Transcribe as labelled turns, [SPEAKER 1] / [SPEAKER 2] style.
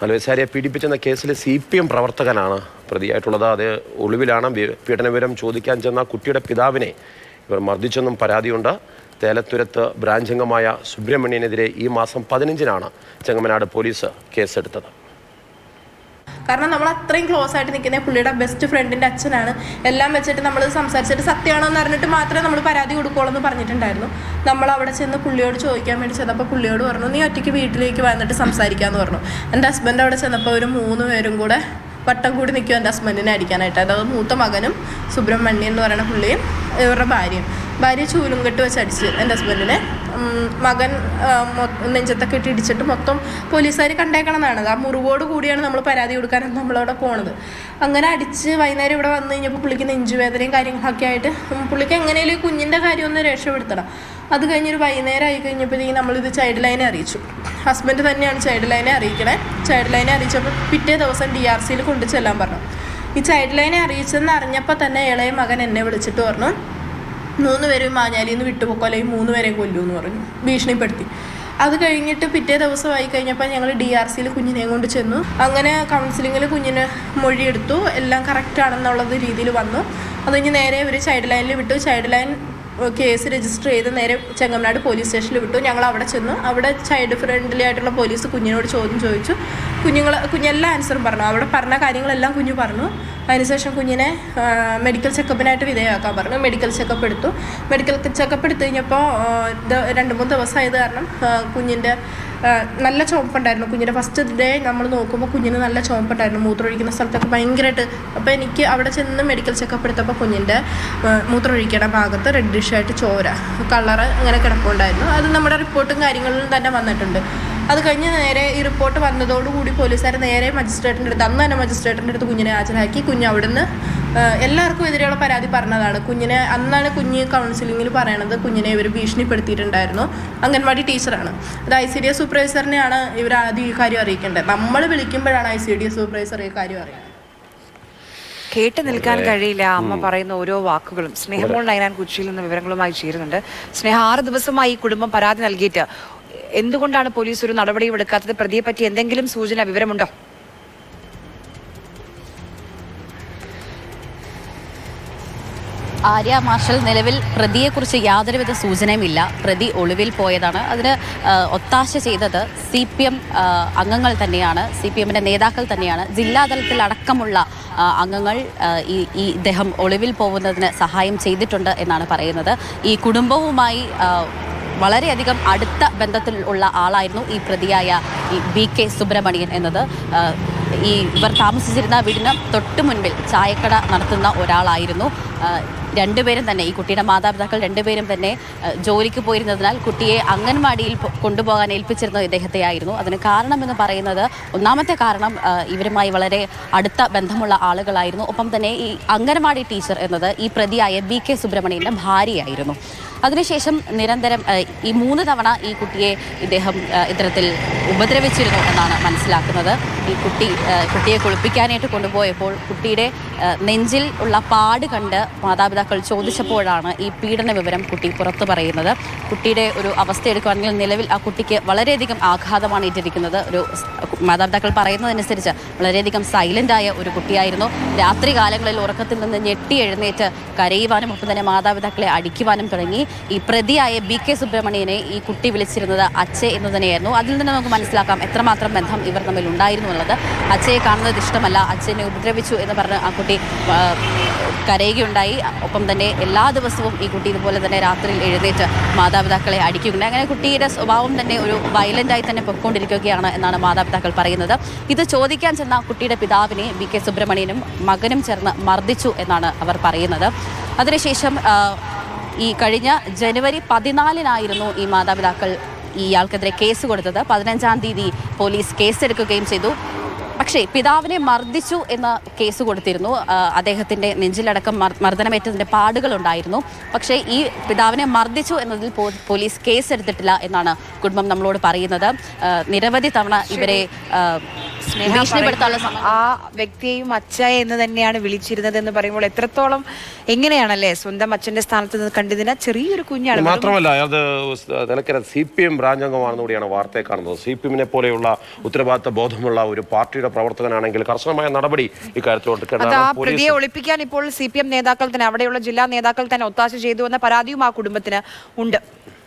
[SPEAKER 1] അൽവസാരിയെ പീഡിപ്പിച്ചെന്ന കേസിൽ CPM പ്രവർത്തകനാണ് പ്രതിയായിട്ടുള്ളത്. അത് ഒളിവിലാണ്. പീഡനവിവരം ചോദിക്കാൻ ചെന്ന കുട്ടിയുടെ പിതാവിനെ ഇവർ മർദ്ദിച്ചെന്നും പരാതിയുണ്ട്. തേലത്തുരത്ത് ബ്രാഞ്ച് അംഗമായ സുബ്രഹ്മണ്യനെതിരെ ഈ മാസം 15-നാണ് ചെങ്ങമനാട് പോലീസ് കേസെടുത്തത്.
[SPEAKER 2] കാരണം നമ്മൾ അത്രയും ക്ലോസ് ആയിട്ട് നിൽക്കുന്ന പുള്ളിയുടെ ബെസ്റ്റ് ഫ്രണ്ടിൻ്റെ അച്ഛനാണ്. എല്ലാം വെച്ചിട്ട് നമ്മൾ സംസാരിച്ചിട്ട് സത്യമാണോ എന്ന് അറിഞ്ഞിട്ട് മാത്രമേ നമ്മൾ പരാതി കൊടുക്കുകയുള്ളൂ എന്ന് പറഞ്ഞിട്ടുണ്ടായിരുന്നു. നമ്മൾ അവിടെ ചെന്ന് പുള്ളിയോട് ചോദിക്കാൻ വേണ്ടി ചെന്നപ്പോൾ പുള്ളിയോട് പറഞ്ഞു, നീ ഒറ്റയ്ക്ക് വീട്ടിലേക്ക് വന്നിട്ട് സംസാരിക്കാമെന്ന് പറഞ്ഞു. എൻ്റെ ഹസ്ബൻഡ് അവിടെ ചെന്നപ്പോൾ ഒരു 3 പേരും കൂടെ വട്ടം കൂടി നിൽക്കും എൻ്റെ ഹസ്ബൻഡിനെ അടിക്കാനായിട്ട്. അതായത് മൂത്ത മകനും സുബ്രഹ്മണ്യൻ എന്ന് പറയുന്ന പുള്ളിയും ഇവരുടെ ഭാര്യ ചൂലും കെട്ട് വെച്ച് അടിച്ച് എൻ്റെ ഹസ്ബൻഡിനെ. മകൻ നെഞ്ചത്തൊക്കെ ഇട്ട് ഇടിച്ചിട്ട് മൊത്തം പോലീസുകാർ കണ്ടേക്കണമെന്നാണ്. ആ മുറിവോട് കൂടിയാണ് നമ്മൾ പരാതി കൊടുക്കാനാണ് നമ്മളവിടെ പോണത്. അങ്ങനെ അടിച്ച് വൈകുന്നേരം ഇവിടെ വന്നു കഴിഞ്ഞപ്പോൾ പുള്ളിക്ക് നെഞ്ചുവേദനയും കാര്യങ്ങളൊക്കെ ആയിട്ട് പുള്ളിക്ക് എങ്ങനെയും കുഞ്ഞിൻ്റെ കാര്യം ഒന്ന് രക്ഷപ്പെടുത്തണം. അത് കഴിഞ്ഞൊരു വൈകുന്നേരം ആയി കഴിഞ്ഞപ്പോഴത്തേക്കും നമ്മളിത് ചൈൽഡ് ലൈനെ അറിയിച്ചു. ഹസ്ബൻഡ് തന്നെയാണ് ചൈൽഡ് ലൈനെ അറിയിക്കണേ. ചൈൽഡ് ലൈനെ അറിയിച്ചപ്പോൾ പിറ്റേ ദിവസം DRCയിൽ കൊണ്ടു ചെല്ലാൻ പറഞ്ഞു. ഈ ചൈൽഡ് ലൈനെ അറിയിച്ചെന്ന് അറിഞ്ഞപ്പോൾ തന്നെ ഇളയ മകൻ എന്നെ വിളിച്ചിട്ട് പറഞ്ഞു, 3 പേരും മാഞ്ഞാലിയിൽ നിന്ന് വിട്ടുപോക്കോ അല്ലെങ്കിൽ 3 പേരെയും കൊല്ലുമെന്ന് പറഞ്ഞു, ഭീഷണിപ്പെടുത്തി. അത് കഴിഞ്ഞിട്ട് പിറ്റേ ദിവസമായി കഴിഞ്ഞപ്പോൾ ഞങ്ങൾ DRCയിൽ കുഞ്ഞിനെയും കൊണ്ട് ചെന്നു. അങ്ങനെ കൗൺസിലിങ്ങിൽ കുഞ്ഞിന് മൊഴിയെടുത്തു. എല്ലാം കറക്റ്റാണെന്നുള്ളത് രീതിയിൽ വന്നു. അത് കഴിഞ്ഞ് നേരെ ഒരു ചൈൽഡ് ലൈനിൽ വിട്ടു. ചൈൽഡ് ലൈൻ കേസ് രജിസ്റ്റർ ചെയ്ത് നേരെ ചെങ്ങമനാട് പോലീസ് സ്റ്റേഷനിൽ വിട്ടു. ഞങ്ങൾ അവിടെ ചെന്നു. അവിടെ ചൈൽഡ് ഫ്രണ്ട്ലി ആയിട്ടുള്ള പോലീസ് കുഞ്ഞിനോട് ചോദ്യം ചോദിച്ചു. കുഞ്ഞെല്ലാ ആൻസറും പറഞ്ഞു. അവിടെ പറഞ്ഞ കാര്യങ്ങളെല്ലാം കുഞ്ഞു പറഞ്ഞു. അതിനുശേഷം കുഞ്ഞിനെ മെഡിക്കൽ ചെക്കപ്പിനായിട്ട് വിധേയമാക്കാൻ പറഞ്ഞു. മെഡിക്കൽ ചെക്കപ്പ് എടുത്തു. മെഡിക്കൽ ചെക്കപ്പ് എടുത്തു കഴിഞ്ഞപ്പോൾ 2-3 ദിവസമായത് കാരണം കുഞ്ഞിൻ്റെ നല്ല ചുവപ്പുണ്ടായിരുന്നു. കുഞ്ഞിൻ്റെ ഫസ്റ്റ് ഡേ നമ്മൾ നോക്കുമ്പോൾ കുഞ്ഞിന് നല്ല ചുവപ്പുണ്ടായിരുന്നു. മൂത്രമൊഴിക്കുന്ന സ്ഥലത്തൊക്കെ ഭയങ്കരമായിട്ട്. അപ്പോൾ എനിക്ക് അവിടെ ചെന്ന് മെഡിക്കൽ ചെക്കപ്പ് എടുത്തപ്പോൾ കുഞ്ഞിൻ്റെ മൂത്രമൊഴിക്കണ ഭാഗത്ത് റെഡിഷായിട്ട് ചോര കളറ് അങ്ങനെ കിടപ്പുണ്ടായിരുന്നു. അത് നമ്മുടെ റിപ്പോർട്ടും കാര്യങ്ങളിലും തന്നെ വന്നിട്ടുണ്ട്. അത് കഴിഞ്ഞ് നേരെ ഈ റിപ്പോർട്ട് വന്നതോടുകൂടി പോലീസുകാർ നേരെ മജിസ്ട്രേറ്റിൻ്റെ അടുത്ത്, അന്ന് തന്നെ മജിസ്ട്രേറ്റിൻ്റെ അടുത്ത് കുഞ്ഞിനെ ഹാജരാക്കി. കുഞ്ഞ് അവിടുന്ന് എല്ലാവർക്കും എതിരെയുള്ള പരാതി പറഞ്ഞതാണ്. അന്നാണ് കുഞ്ഞ് കൗൺസിലിങ്ങിൽ പറയണത് കുഞ്ഞിനെ ഇവർ ഭീഷണിപ്പെടുത്തിയിട്ടുണ്ടായിരുന്നു. അംഗൻവാടി ടീച്ചറാണ്. അത് ICDS സൂപ്പർവൈസറിനെയാണ് ഇവർ ആദ്യം ഈ കാര്യം അറിയിക്കേണ്ടത്. നമ്മൾ വിളിക്കുമ്പോഴാണ് ICDS സൂപ്പർവൈസർ ഈ കാര്യം അറിയുന്നത്.
[SPEAKER 3] കേട്ട് നിൽക്കാൻ കഴിയില്ല അമ്മ പറയുന്ന ഓരോ വാക്കുകളും. സ്നേഹമോൾ നൈനാൻ കൊച്ചിയിൽ നിന്ന് വിവരങ്ങളുമായി ചേരുന്നുണ്ട്. സ്നേഹ, 6 ദിവസമായി ഈ കുടുംബം പരാതി നൽകിയിട്ട് എന്തുകൊണ്ടാണ് പോലീസ് ഒരു നടപടിയും എടുക്കാത്തത്? പ്രതിയെ പറ്റി എന്തെങ്കിലും സൂചന, വിവരമുണ്ടോ?
[SPEAKER 4] ആര്യ മാർഷൽ, നിലവിൽ പ്രതിയെക്കുറിച്ച് യാതൊരുവിധ സൂചനയുമില്ല. പ്രതി ഒളിവിൽ പോയതാണ്. അതിന് ഒത്താശ ചെയ്തത് CPM അംഗങ്ങൾ തന്നെയാണ്, CPMൻ്റെ നേതാക്കൾ തന്നെയാണ്. ജില്ലാതലത്തിൽ അടക്കമുള്ള അംഗങ്ങൾ ഈ ഇദ്ദേഹം ഒളിവിൽ പോകുന്നതിന് സഹായം ചെയ്തിട്ടുണ്ട് എന്നാണ് പറയുന്നത്. ഈ കുടുംബവുമായി വളരെയധികം അടുത്ത ബന്ധത്തിൽ ഉള്ള ആളായിരുന്നു ഈ പ്രതിയായ ഈ BK സുബ്രഹ്മണ്യൻ എന്നത്. ഇവർ താമസിച്ചിരുന്ന വീടിന് തൊട്ട് മുൻപിൽ ചായക്കട നടത്തുന്ന ഒരാളായിരുന്നു. രണ്ടുപേരും തന്നെ, ഈ കുട്ടിയുടെ മാതാപിതാക്കൾ രണ്ടുപേരും തന്നെ ജോലിക്ക് പോയിരുന്നതിനാൽ കുട്ടിയെ അംഗൻവാടിയിൽ കൊണ്ടുപോകാൻ ഏൽപ്പിച്ചിരുന്നത് ഇദ്ദേഹത്തെ ആയിരുന്നു. അതിന് കാരണമെന്ന് പറയുന്നത്, ഒന്നാമത്തെ കാരണം ഇവരുമായി വളരെ അടുത്ത ബന്ധമുള്ള ആളുകളായിരുന്നു. ഒപ്പം തന്നെ ഈ അംഗൻവാടി ടീച്ചർ എന്നത് ഈ പ്രതിയായ BK സുബ്രഹ്മണ്യൻ്റെ ഭാര്യയായിരുന്നു. അതിനുശേഷം നിരന്തരം ഈ 3 തവണ ഈ കുട്ടിയെ ഇദ്ദേഹം ഇത്തരത്തിൽ ഉപദ്രവിച്ചിരുന്നു എന്നാണ് മനസ്സിലാക്കുന്നത്. ഈ കുട്ടിയെ കുളിപ്പിക്കാനായിട്ട് കൊണ്ടുപോയപ്പോൾ കുട്ടിയുടെ നെഞ്ചിൽ ഉള്ള പാട് കണ്ട് മാതാപിതാക്കൾ ചോദിച്ചപ്പോഴാണ് ഈ പീഡന വിവരം കുട്ടി പുറത്തു പറയുന്നത്. കുട്ടിയുടെ ഒരു അവസ്ഥ എടുക്കുകയാണെങ്കിൽ നിലവിൽ ആ കുട്ടിക്ക് വളരെയധികം ആഘാതമാണ് ഏറ്റിരിക്കുന്നത്. ഒരു മാതാപിതാക്കൾ പറയുന്നതനുസരിച്ച് വളരെയധികം സൈലൻ്റായ ഒരു കുട്ടിയായിരുന്നു. രാത്രി കാലങ്ങളിൽ ഉറക്കത്തിൽ നിന്ന് ഞെട്ടി എഴുന്നേറ്റ് കരയുവാനും ഒപ്പം തന്നെ മാതാപിതാക്കളെ അടിക്കുവാനും തുടങ്ങി. ഈ പ്രതിയായ BK സുബ്രഹ്മണ്യനെ ഈ കുട്ടി വിളിച്ചിരുന്നത് അച്ഛ എന്ന് തന്നെയായിരുന്നു. അതിൽ നിന്ന് നമുക്ക് മനസ്സിലാക്കാം എത്രമാത്രം ബന്ധം ഇവർ തമ്മിൽ ഉണ്ടായിരുന്നു എന്നുള്ളത്. അച്ഛയെ കാണുന്നത് ഇഷ്ടമല്ല, അച്ഛനെ ഉപദ്രവിച്ചു എന്ന് പറഞ്ഞ് ആ കുട്ടി കരയുകയുണ്ടായി. ഒപ്പം തന്നെ എല്ലാ ദിവസവും ഈ കുട്ടി ഇതുപോലെ തന്നെ രാത്രിയിൽ എഴുന്നേറ്റ് മാതാപിതാക്കളെ അടിക്കുകയുണ്ടായി. അങ്ങനെ കുട്ടിയുടെ സ്വഭാവം തന്നെ ഒരു വയലൻ്റായി തന്നെ പൊയ്ക്കൊണ്ടിരിക്കുകയാണ് എന്നാണ് മാതാപിതാക്കൾ പറയുന്നത്. ഇത് ചോദിക്കാൻ ചെന്ന കുട്ടിയുടെ പിതാവിനെ BK സുബ്രഹ്മണ്യനും മകനും ചേർന്ന് മർദ്ദിച്ചു എന്നാണ് അവർ പറയുന്നത്. അതിനുശേഷം ഈ കഴിഞ്ഞ ജനുവരി 14-നായിരുന്നു ഈ മാതാപിതാക്കൾ ഇയാൾക്കെതിരെ കേസ് കൊടുത്തത്. 15-ാം തീയതി പോലീസ് കേസെടുക്കുകയും ചെയ്തു. പക്ഷേ പിതാവിനെ മർദ്ദിച്ചു എന്ന കേസ് കൊടുത്തിരുന്നു. അദ്ദേഹത്തിൻ്റെ നെഞ്ചിലടക്കം മർദ്ദനമേറ്റതിൻ്റെ പാടുകളുണ്ടായിരുന്നു. പക്ഷേ ഈ പിതാവിനെ മർദ്ദിച്ചു എന്നതിൽ പോലീസ് കേസെടുത്തിട്ടില്ല എന്നാണ് കുടുംബം നമ്മളോട് പറയുന്നത്. നിരവധി തവണ ഇവരെ
[SPEAKER 3] സ്നേഹ
[SPEAKER 4] ഭീഷണിപ്പെടുത്താനുള്ള
[SPEAKER 3] പറയുന്നു, ആ വ്യക്തിയെയും അച്ഛ എന്ന് തന്നെയാണ് വിളിച്ചിരുന്നത് എന്ന് പറയുമ്പോൾ എത്രത്തോളം എങ്ങനെയാണല്ലേ സ്വന്തം അച്ഛന്റെ സ്ഥാനത്ത് നിന്ന് കണ്ടതിന് ചെറിയൊരു കുഞ്ഞാണ്.
[SPEAKER 1] മാത്രമല്ല അത് നിലയ്ക്കര CPM ബ്രാഞ്ച് അംഗമാണെന്ന് കൂടിയാണ് വാർത്തയെ കാണുന്നത്. CPM പോലെയുള്ള ഉത്തരവാദിത്ത ബോധമുള്ള ഒരു പാർട്ടിയുടെ പ്രവർത്തകനാണെങ്കിൽ കർശനമായ നടപടി ഇക്കാര്യത്തിൽ
[SPEAKER 3] അത് ആ പ്രതിയെ ഒളിപ്പിക്കാൻ ഇപ്പോൾ CPM നേതാക്കൾ തന്നെ, അവിടെയുള്ള ജില്ലാ നേതാക്കൾ തന്നെ ഒത്താശ ചെയ്തു എന്ന പരാതിയും ആ കുടുംബത്തിന് ഉണ്ട്.